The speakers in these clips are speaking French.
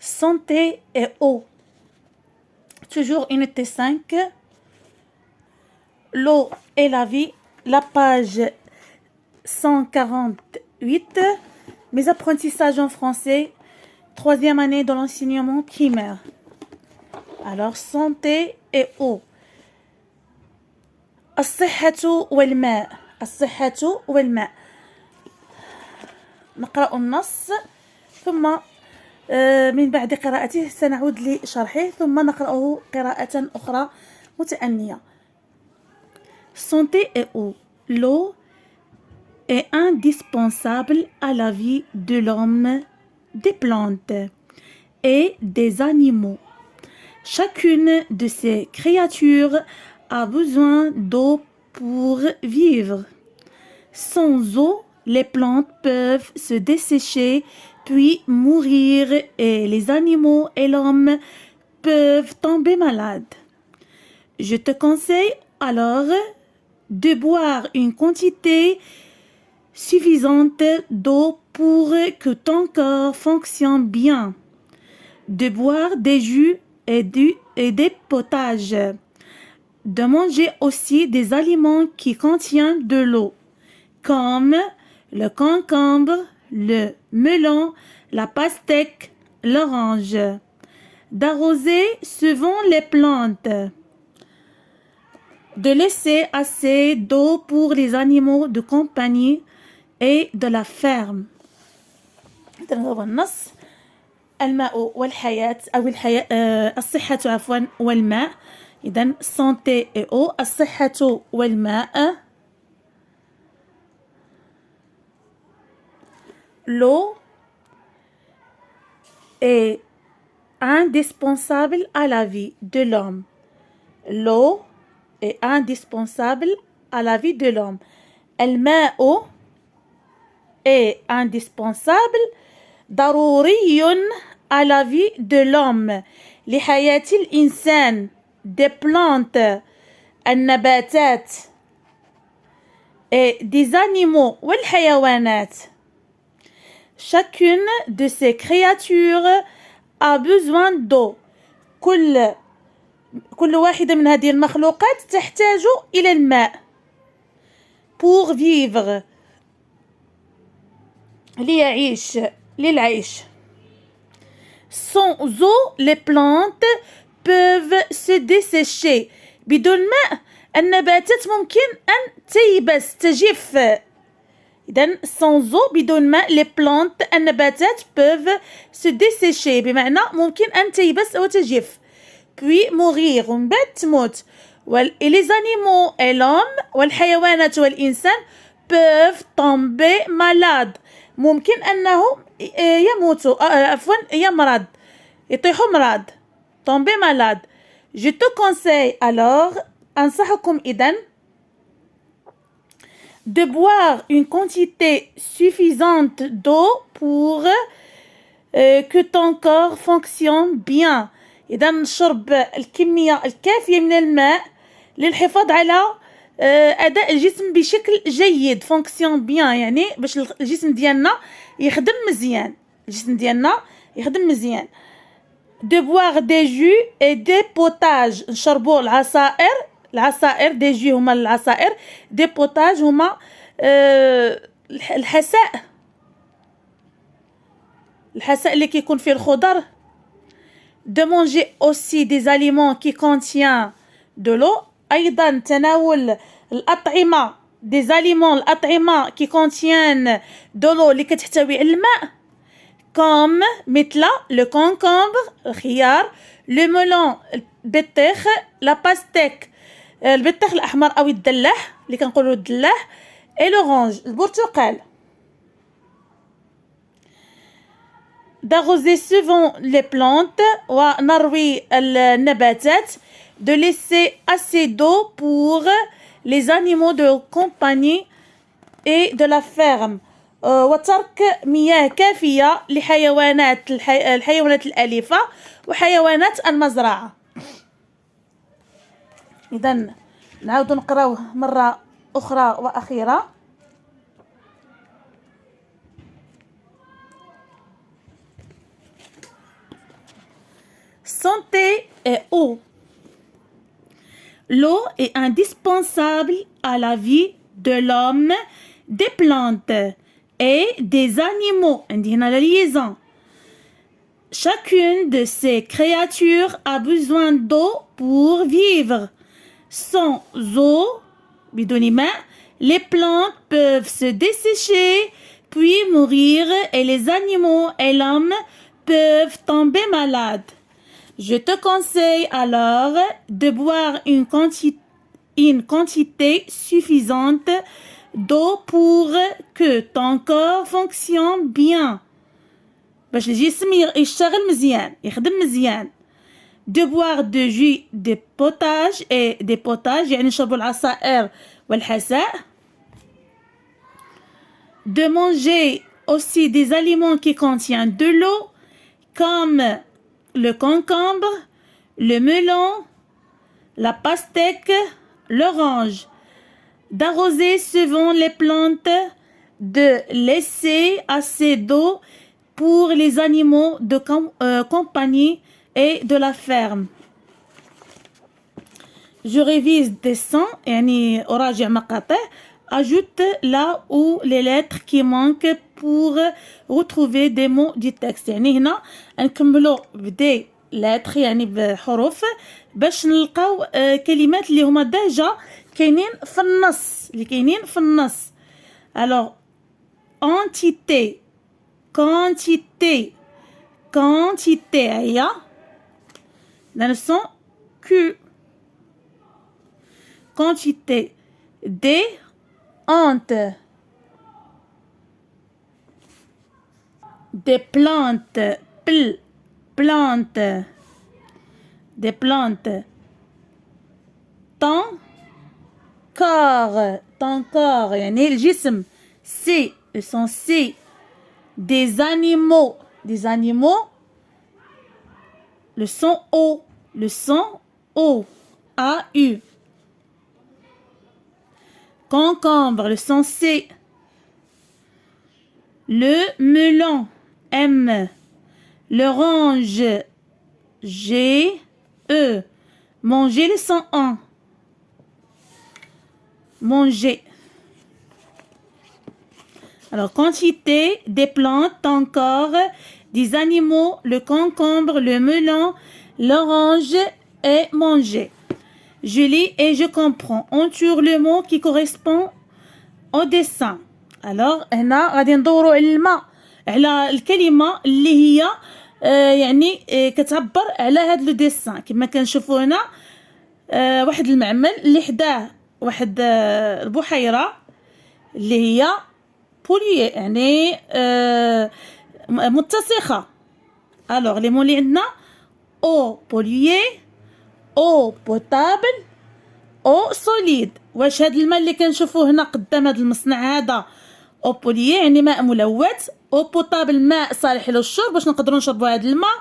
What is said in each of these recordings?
santé et eau. Toujours unité 5. L'eau et la vie, la page 148. Mes apprentissages en français, 3e année de l'enseignement primaire. Alors, santé et eau. الصحة والماء. الصحة والماء. نقرأ النص ثم من بعد قراءته سنعود لشرحه ثم نقرأه قراءة أخرى متأنية. Santé et eau. L'eau est indispensable à la vie de l'homme, des plantes et des animaux. Chacune de ces créatures a besoin d'eau pour vivre. Sans eau, les plantes peuvent se dessécher puis mourir et les animaux et l'homme peuvent tomber malades. Je te conseille alors de boire une quantité suffisante d'eau pour que ton corps fonctionne bien, de boire des jus et des potages, de manger aussi des aliments qui contiennent de l'eau, comme le concombre, le melon, la pastèque, l'orange, d'arroser souvent les plantes, de laisser assez d'eau pour les animaux de compagnie et de la ferme. النص الماء والحياة أو الصحة عفوا والماء. إذن santé et eau. الصحة والماء. L'eau est indispensable à la vie de l'homme. L'eau est indispensable à la vie de l'homme. الماء est indispensable ضروري à la vie de l'homme لحياة الإنسان des plantes النباتات et des animaux والحيوانات. Chacune de ces créatures a besoin d'eau. كل واحدة من هذه المخلوقات تحتاج إلى الماء pour vivre للعيش. Sans eau, les plantes peuvent se dessécher. بدون ماء النباتات ممكن أن تيبس تجف. إذن sans eau بدون ماء les plantes النباتات peuvent se dessécher بمعنى ممكن أن تيبس أو تجف. Puis mourir ومن بعد تموت. Et les animaux et l'homme والحيوانات والإنسان peuvent tomber malades. ممكن أنهم يموتوا عفوا يمرض يطيحوا مرض. tomber malade. Je te conseille alors أنصحكم إذن de boire une quantité suffisante d'eau pour que ton corps fonctionne bien. إذا نشرب الكمية الكافية من الماء للحفاظ على أداء الجسم بشكل جيد. فونكسيون بيان يعني باش الجسم ديالنا يخدم مزيان. de boire des jus et des potages. نشربوا العصائر des jus هما العصائر des potages هما الحساء اللي كيكون فيه الخضر. de manger aussi des aliments qui contiennent de l'eau. أيضا تناول الأطعمة الأطعمة qui contiennent de l'eau اللي كتحتوي على الماء comme مثل le concombre الخيار le melon البطيخ la pastèque البطيخ الأحمر أو الدلاح اللي كنقولوا الدلاح et l'orange البرتقال. d'arroser souvent les plantes ونروي النباتات. de laisser assez d'eau pour les animaux de compagnie et de la ferme. وترك مياه كافية لحيوانات الحيوانات الأليفة وحيوانات المزرعة. إذن نعود نقرأه مرة أخرى وأخيرة. santé et eau. L'eau est indispensable à la vie de l'homme, des plantes et des animaux. عندنا la liaison. Chacune de ces créatures a besoin d'eau pour vivre. Sans eau, بدون ماء, les plantes peuvent se dessécher puis mourir et les animaux et l'homme peuvent tomber malades. Je te conseille alors de boire une quantité suffisante d'eau pour que ton corps fonctionne bien. باش الجسم يشتغل مزيان يخدم مزيان. De boire de jus de potage et des potages يعني نشربوا العصائر والحساء. De manger aussi des aliments qui contiennent de l'eau comme le concombre, le melon, la pastèque, l'orange. D'arroser souvent les plantes, de laisser assez d'eau pour les animaux de compagnie et de la ferme. Je révise des sons, يعني أراجع مقاطع. Ajoute là où les lettres qui manquent pour retrouver des mots du texte. يعني هنا نكملوا بدي lettres يعني بحروف باش نلقاو كلمات اللي هما ديجا كاينين في النص Alors entité quantité هي dans le son Q. Quantité des honte. Des plantes, plantes. Des plantes. Ton corps, يعني الجسم. C, le son C. Des animaux, le son O, A-U. Concombre, le son C. Le melon, M. L'orange, G-E. Manger, le son en. Manger. Alors, quantité des plantes, encore, des animaux, le concombre, le melon, l'orange et manger. Je lis et je comprends. Entoure le mot qui correspond au dessin. Alors, هنا غادي ندوروا على الماء على الكلمة اللي هي يعني كتعبر على هذا لو ديسان. كما كنشوفوا هنا واحد المعمل اللي حداه واحد البحيرة اللي هي بوليي يعني متسخة. alors les mots اللي عندنا eau polluée, eau potable, eau solide. واش هاد الماء اللي كنشوفوه هنا قدام هاد المصنع هذا eau polluée يعني ماء ملوث، eau potable ماء صالح للشرب باش نقدروا نشربوا هاد الماء،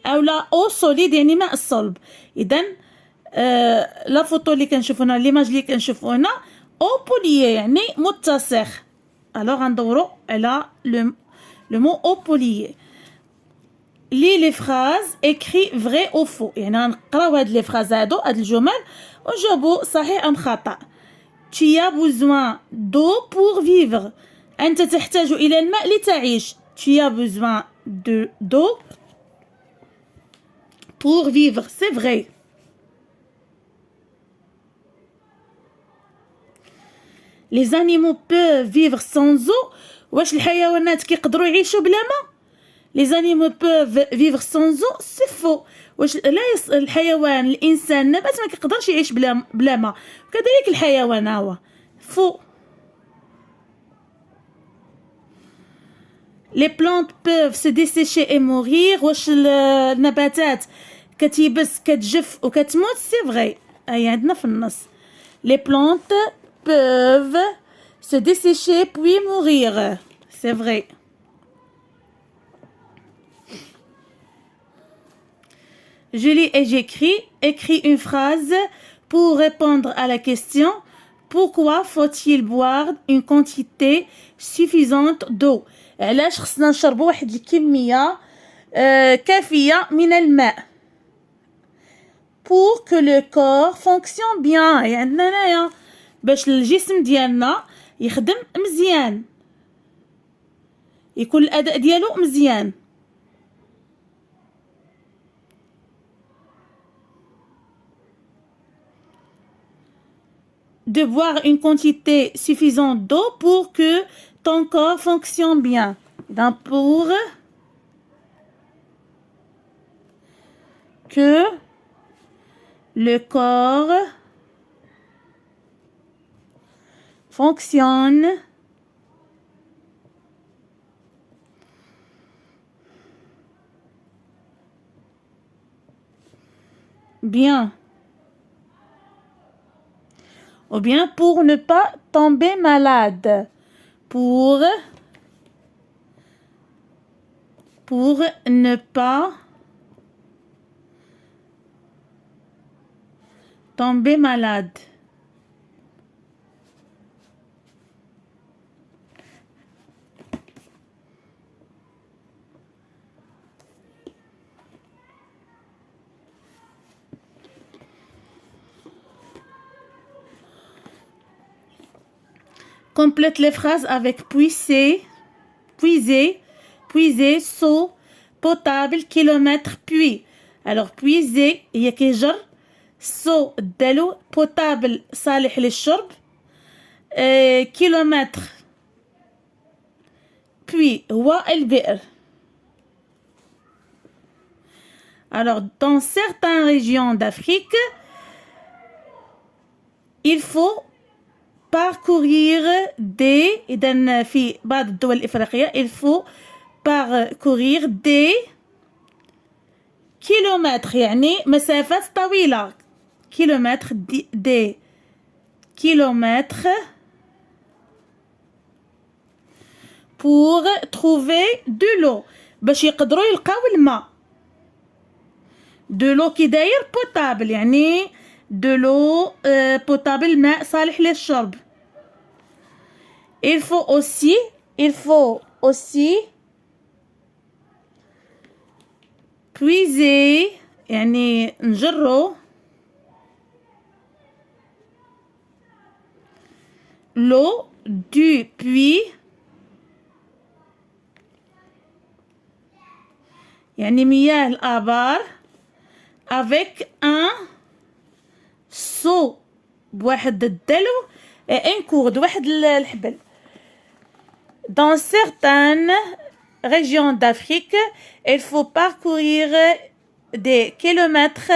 او لا eau solide يعني ماء الصلب. اذا لا فوتو اللي كنشوفوا هنا ليماج اللي كنشوفوا هنا eau polluée يعني متسخ. alors غندوروا على le mot eau polluée. Lis les phrases, écris vrai ou faux. يعني غنقراو هاد لي فراز هاد الجمل وجاوبوا صحيح ام خطأ. Tu as besoin d'eau pour vivre. أنت تحتاج إلى الماء لتعيش. Tu as besoin d'eau pour vivre. C'est vrai. Les animaux peuvent vivre sans eau. واش الحيوانات كيقدروا يعيشوا بلا ماء؟ Les animaux peuvent vivre sans eau. C'est faux. واش لا الحيوان الانسان النبات ما كيقدرش يعيش بلا ماء، كذلك الحيوان هو فو. Les plantes peuvent se dessécher et mourir. واش النباتات كتيبس كتجف وكتموت؟ سي فري. هي عندنا في النص. Les plantes peuvent se dessécher puis mourir. C'est vrai. Je lis et j'écris. Écris une phrase pour répondre à la question pourquoi faut-il boire une quantité suffisante d'eau. علاش خصنا نشربوا واحد الكمية كافية من الماء. pour que le corps fonctionne bien. يعني عندنا هنايا باش الجسم ديالنا يخدم مزيان، يكون الأداء ديالو مزيان. De boire une quantité suffisante d'eau pour que ton corps fonctionne bien. Donc pour que le corps fonctionne bien. Ou bien pour ne pas tomber malade. Pour ne pas tomber malade. Complète les phrases avec puiser, seau, potable, kilomètre, puits. Alors puiser هي كيجر، seau دلو، potable صالح للشرب، kilomètre puits هو البئر. Alors dans certaines régions d'Afrique, il faut parcourir des إذن في بعض الدول الإفريقية il faut parcourir des kilomètres يعني مسافات طويلة، kilomètres des kilomètres pour trouver de l'eau باش يقدروا يلقاو الماء. de l'eau كي داير potable يعني de l'eau potable ماء صالح للشرب. il faut aussi puiser يعني نجرو l'eau du puits يعني مياه الآبار avec un seau بواحد الدلو et un gourde واحد الحبل. Dans certaines régions d'Afrique, il faut parcourir des kilomètres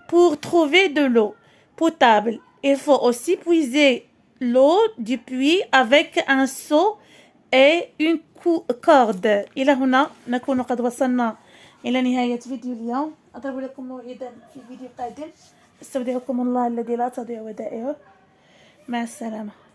pour trouver de l'eau potable. Il faut aussi puiser l'eau du puits avec un seau et une corde. إلى هنا نكون قد وصلنا إلى نهاية فيديو اليوم. أضرب لكم موعدا في فيديو قادم. استودعكم الله الذي لا تضيع ودائعه. مع السلامة.